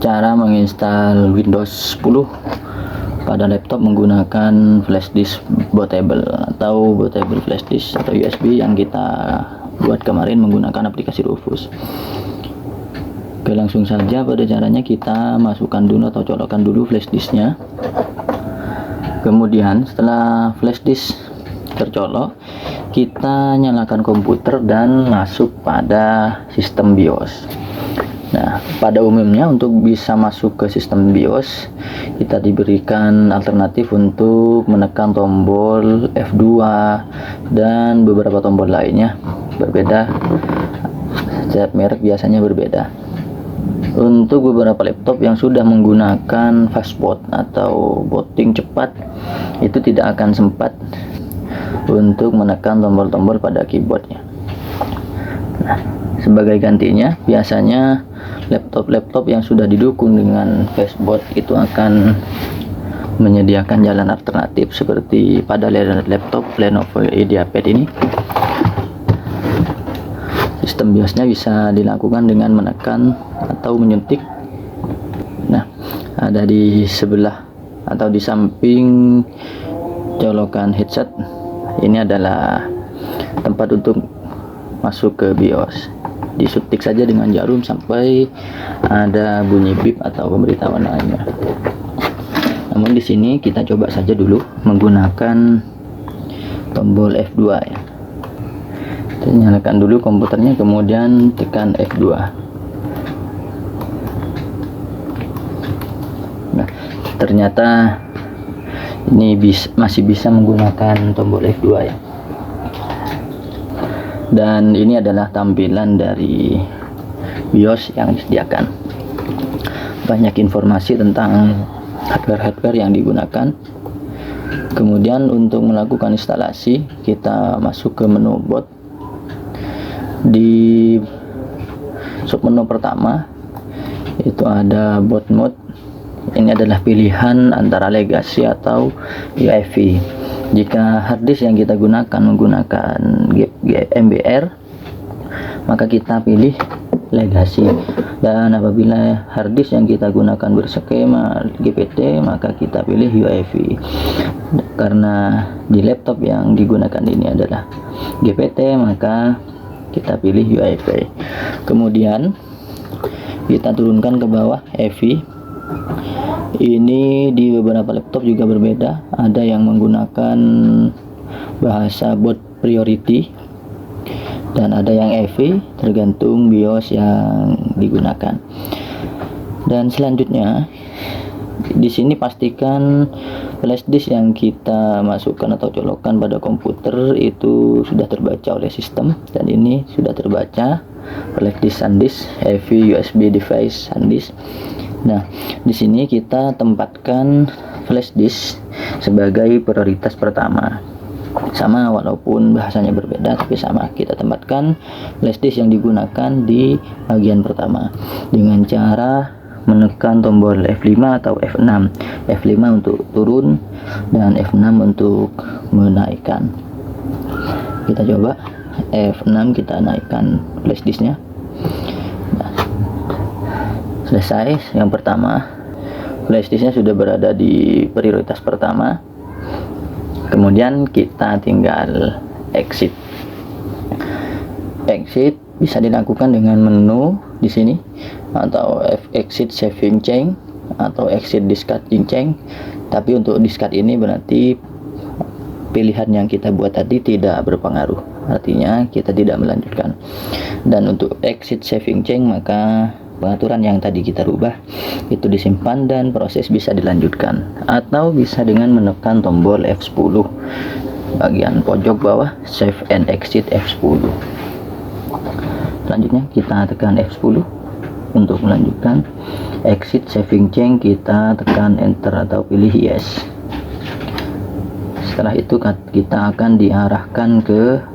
Cara menginstal Windows 10 pada laptop menggunakan flash disk bootable atau bootable flash disk atau USB yang kita buat kemarin menggunakan aplikasi Rufus. Oke, langsung saja pada caranya. Kita masukkan dulu atau colokkan dulu flash disknya. Kemudian setelah flash disk tercolok, kita nyalakan komputer dan masuk pada sistem BIOS. Nah, pada umumnya untuk bisa masuk ke sistem BIOS, kita diberikan alternatif untuk menekan tombol F2 dan beberapa tombol lainnya berbeda. Setiap merek biasanya berbeda. Untuk beberapa laptop yang sudah menggunakan fastboot atau booting cepat, itu tidak akan sempat untuk menekan tombol-tombol pada keyboardnya. Nah, sebagai gantinya, biasanya laptop-laptop yang sudah didukung dengan fastboot itu akan menyediakan jalan alternatif seperti pada laptop Lenovo IdeaPad ini. Sistem BIOSnya bisa dilakukan dengan menekan atau menyuntik. Nah, ada di sebelah atau di samping colokan headset. Ini adalah tempat untuk masuk ke BIOS. Disuntik saja dengan jarum sampai ada bunyi bip atau pemberitahuan lainnya. Namun di sini kita coba saja dulu menggunakan tombol F2 ya. Kita nyalakan dulu komputernya, kemudian tekan F2. Nah, ternyata ini masih bisa menggunakan tombol F2 ya. Dan ini adalah tampilan dari BIOS yang disediakan. Banyak informasi tentang hardware-hardware yang digunakan. Kemudian untuk melakukan instalasi, kita masuk ke menu boot. Di submenu pertama itu ada boot mode. Ini adalah pilihan antara legacy atau UEFI. Jika harddisk yang kita gunakan menggunakan MBR, maka kita pilih legacy. Dan apabila harddisk yang kita gunakan berskema GPT, maka kita pilih UEFI. Karena di laptop yang digunakan ini adalah GPT, maka kita pilih UEFI. Kemudian kita turunkan ke bawah EFI. Ini di beberapa laptop juga berbeda. Ada yang menggunakan bahasa boot priority dan ada yang EFI, tergantung BIOS yang digunakan. Dan selanjutnya di sini pastikan flash disk yang kita masukkan atau colokkan pada komputer itu sudah terbaca oleh sistem, dan ini sudah terbaca flash disk SanDisk EFI USB device SanDisk. Nah, di sini kita tempatkan flash disk sebagai prioritas pertama. Sama, walaupun bahasanya berbeda, tapi sama. Kita tempatkan flash disk yang digunakan di bagian pertama dengan cara menekan tombol F5 atau F6. F5 untuk turun dan F6 untuk menaikkan. Kita coba F6, kita naikkan flash disknya. Selesai yang pertama, flash disknya sudah berada di prioritas pertama. Kemudian kita tinggal exit. Exit bisa dilakukan dengan menu di sini, atau exit saving chain atau exit discarding chain. Tapi untuk discard ini berarti pilihan yang kita buat tadi tidak berpengaruh, artinya kita tidak melanjutkan. Dan untuk exit saving chain, maka pengaturan yang tadi kita rubah itu disimpan dan proses bisa dilanjutkan, atau bisa dengan menekan tombol F10 bagian pojok bawah, save and exit F10. Selanjutnya kita tekan F10 untuk melanjutkan. Exit saving chain kita tekan enter atau pilih yes. Setelah itu kita akan diarahkan ke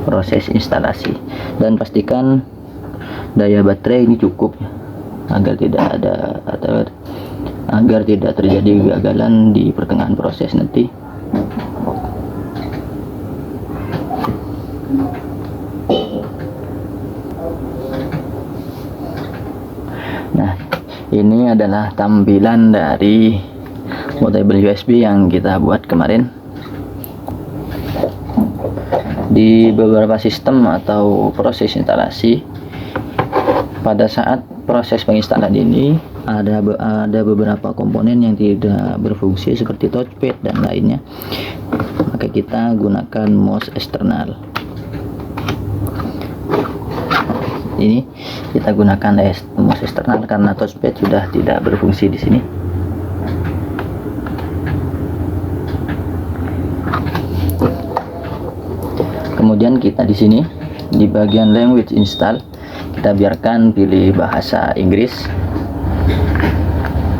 proses instalasi, dan pastikan daya baterai ini cukup agar tidak terjadi kegagalan di pertengahan proses nanti. Ini adalah tampilan dari portable USB yang kita buat kemarin. Di beberapa sistem atau proses instalasi, pada saat proses penginstalan ini ada beberapa komponen yang tidak berfungsi seperti touchpad dan lainnya, maka kita gunakan mouse eksternal. Ini kita gunakan mouse eksternal karena touchpad sudah tidak berfungsi di sini. Kemudian kita di sini di bagian language install, kita biarkan pilih bahasa Inggris,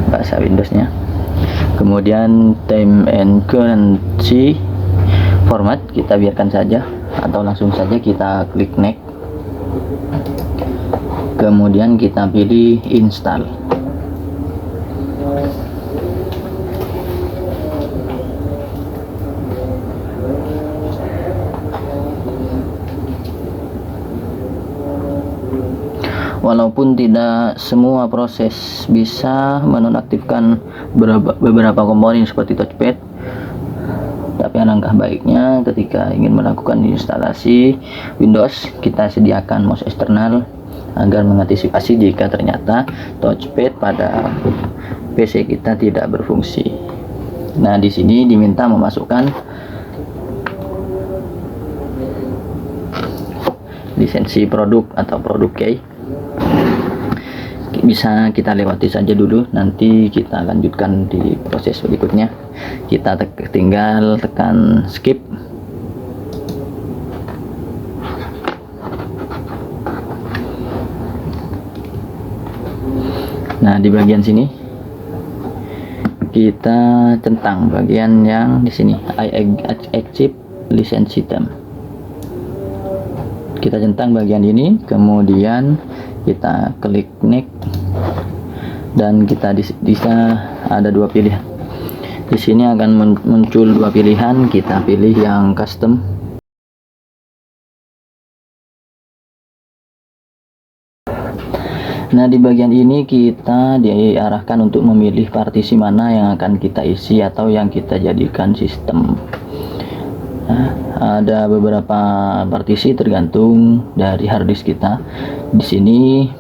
bahasa Windowsnya. Kemudian time and currency format kita biarkan saja, atau langsung saja kita klik next. Kemudian kita pilih install. Walaupun tidak semua proses bisa menonaktifkan beberapa komponen seperti touchpad, tapi alangkah baiknya ketika ingin melakukan instalasi Windows, kita sediakan mouse eksternal agar mengantisipasi jika ternyata touchpad pada PC kita tidak berfungsi. Nah, di sini diminta memasukkan lisensi produk atau produk key. Bisa kita lewati saja dulu, nanti kita lanjutkan di proses berikutnya. Kita tinggal tekan skip. Nah, di bagian sini kita centang bagian yang di sini I accept license system. Kita centang bagian ini, kemudian kita klik next, dan kita bisa ada dua pilihan. Di sini akan muncul dua pilihan, kita pilih yang custom. Nah, di bagian ini kita diarahkan untuk memilih partisi mana yang akan kita isi atau yang kita jadikan sistem. Nah, ada beberapa partisi tergantung dari harddisk kita. Di sini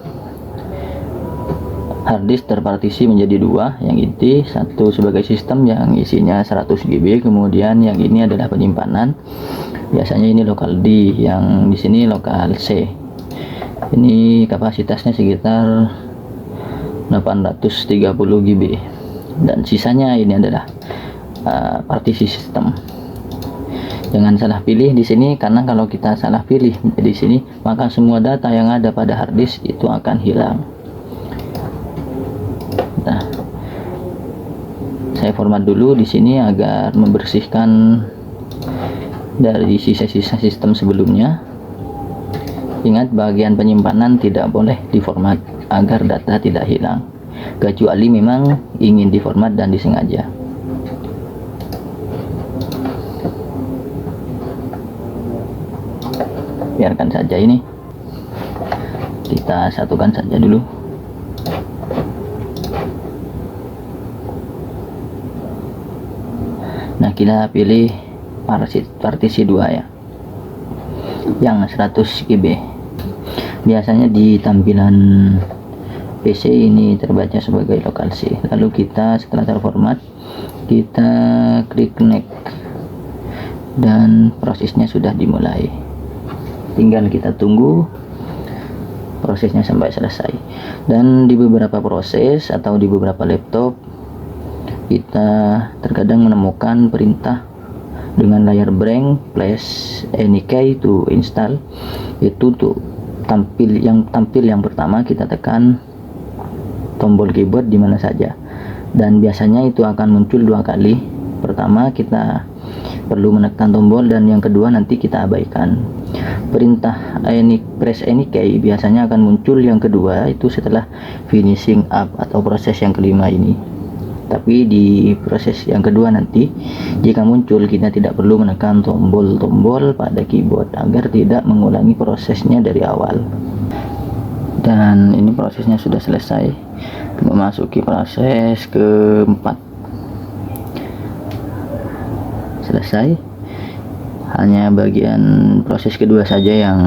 harddisk terpartisi menjadi dua, yang inti satu sebagai sistem yang isinya 100 GB, kemudian yang ini adalah penyimpanan. Biasanya ini lokal D, yang di sini lokal C. Ini kapasitasnya sekitar 830 GB, dan sisanya ini adalah partisi sistem. Jangan salah pilih di sini, karena kalau kita salah pilih di sini, maka semua data yang ada pada harddisk itu akan hilang. Nah, saya format dulu di sini agar membersihkan dari sisa-sisa sistem sebelumnya. Ingat, bagian penyimpanan tidak boleh diformat agar data tidak hilang, kecuali memang ingin diformat dan disengaja. Biarkan saja ini, kita satukan saja dulu. Nah, kita pilih partisi 2 ya, yang 100 GB. Biasanya di tampilan PC ini terbaca sebagai lokal C. Lalu kita setelah terformat, kita klik next, dan prosesnya sudah dimulai. Tinggal kita tunggu prosesnya sampai selesai. Dan di beberapa proses atau di beberapa laptop, kita terkadang menemukan perintah dengan layar blank plus any key to install. Itu tuh tampil yang pertama, kita tekan tombol keyboard di mana saja, dan biasanya itu akan muncul 2 kali. Pertama kita perlu menekan tombol, dan yang kedua nanti kita abaikan. Perintah press any key biasanya akan muncul yang kedua, itu setelah finishing up atau proses yang kelima ini. Tapi di proses yang kedua nanti, jika muncul, kita tidak perlu menekan tombol-tombol pada keyboard agar tidak mengulangi prosesnya dari awal. Dan ini prosesnya sudah selesai, memasuki proses keempat. Selesai, hanya bagian proses kedua saja yang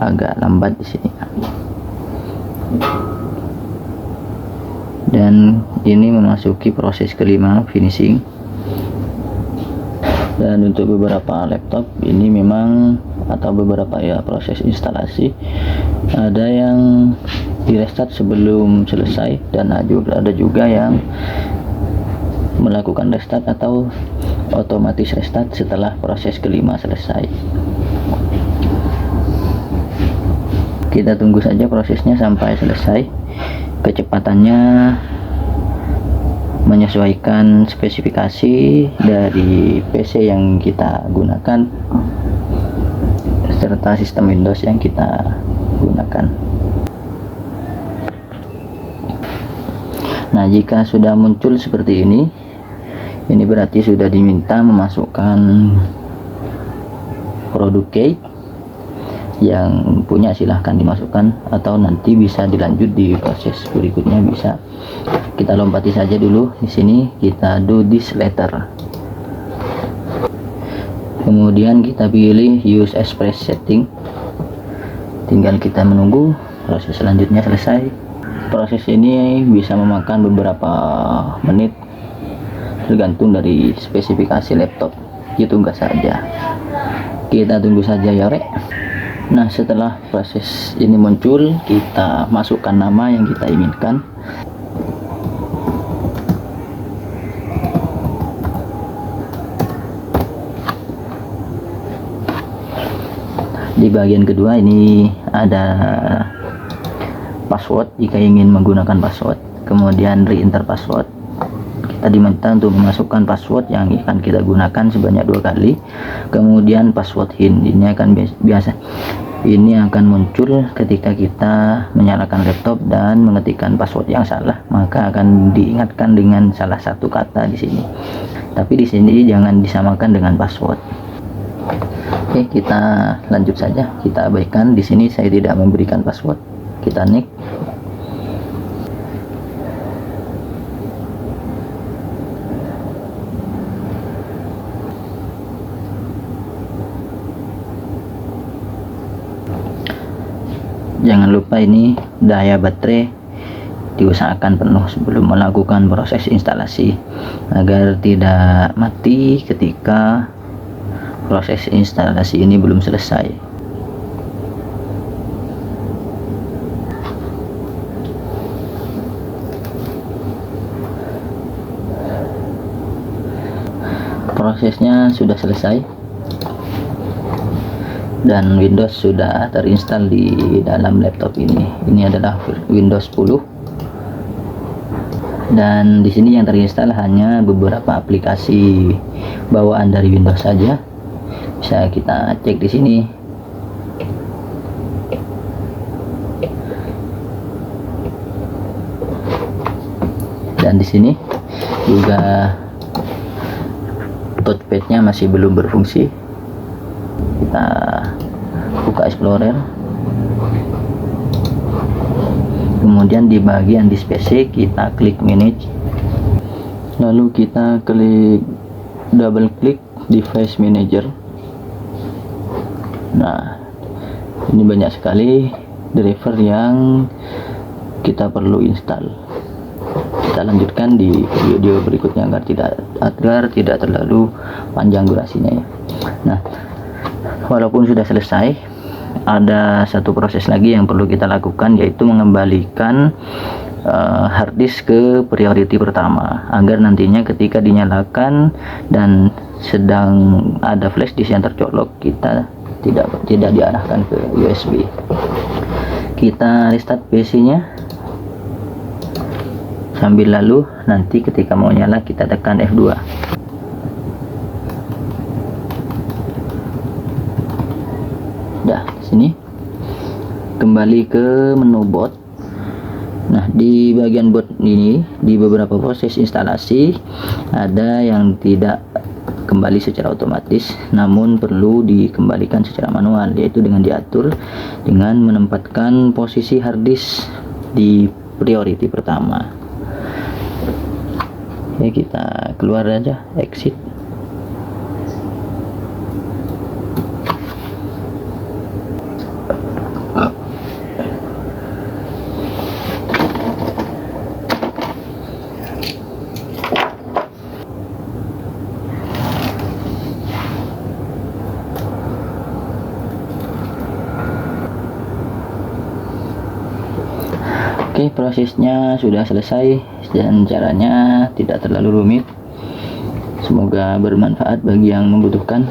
agak lambat di sini. Dan ini memasuki proses kelima, finishing. Dan untuk beberapa laptop ini memang, atau beberapa ya, proses instalasi ada yang di restart sebelum selesai, dan ada juga yang melakukan restart atau otomatis restart setelah proses kelima selesai. Kita tunggu saja prosesnya sampai selesai. Kecepatannya menyesuaikan spesifikasi dari PC yang kita gunakan serta sistem Windows yang kita gunakan. Nah, jika sudah muncul seperti ini berarti sudah diminta memasukkan produk key. Yang punya silahkan dimasukkan, atau nanti bisa dilanjut di proses berikutnya. Bisa kita lompati saja dulu. Di sini kita do this later, kemudian kita pilih use express setting. Tinggal kita menunggu proses selanjutnya selesai. Proses ini bisa memakan beberapa menit tergantung dari spesifikasi laptop. Itu enggak saja, kita tunggu saja ya rek. Nah, setelah proses ini muncul, kita masukkan nama yang kita inginkan. Di bagian kedua ini ada password jika ingin menggunakan password, kemudian re-enter password. Kita diminta untuk memasukkan password yang akan kita gunakan sebanyak 2 kali. Kemudian password hint ini akan muncul ketika kita menyalakan laptop dan mengetikkan password yang salah, maka akan diingatkan dengan salah satu kata di sini. Tapi di sini jangan disamakan dengan password. Oke, kita lanjut saja. Kita abaikan. Di sini saya tidak memberikan password. Kita next. Jangan lupa ini daya baterai diusahakan penuh sebelum melakukan proses instalasi agar tidak mati ketika proses instalasi ini belum selesai. Prosesnya sudah selesai dan Windows sudah terinstall di dalam laptop ini. Ini adalah Windows 10. Dan di sini yang terinstall hanya beberapa aplikasi bawaan dari Windows saja. Bisa kita cek di sini. Dan di sini juga touchpadnya masih belum berfungsi. Kita buka Explorer, kemudian di bagian disk PC kita klik manage, lalu kita double klik device manager. Nah, ini banyak sekali driver yang kita perlu install. Kita lanjutkan di video berikutnya agar tidak terlalu panjang durasinya ya. Nah, walaupun sudah selesai, ada satu proses lagi yang perlu kita lakukan, yaitu mengembalikan hard disk ke priority pertama agar nantinya ketika dinyalakan dan sedang ada flash disk yang tercolok, kita tidak diarahkan ke USB. Kita restart PC nya sambil lalu nanti ketika mau nyala kita tekan F2. Sini kembali ke menu boot. Nah, di bagian boot ini di beberapa proses instalasi ada yang tidak kembali secara otomatis, namun perlu dikembalikan secara manual, yaitu dengan diatur dengan menempatkan posisi hard disk di priority pertama. Oke, kita keluar aja, exit. Oke, prosesnya sudah selesai dan caranya tidak terlalu rumit. Semoga bermanfaat bagi yang membutuhkan.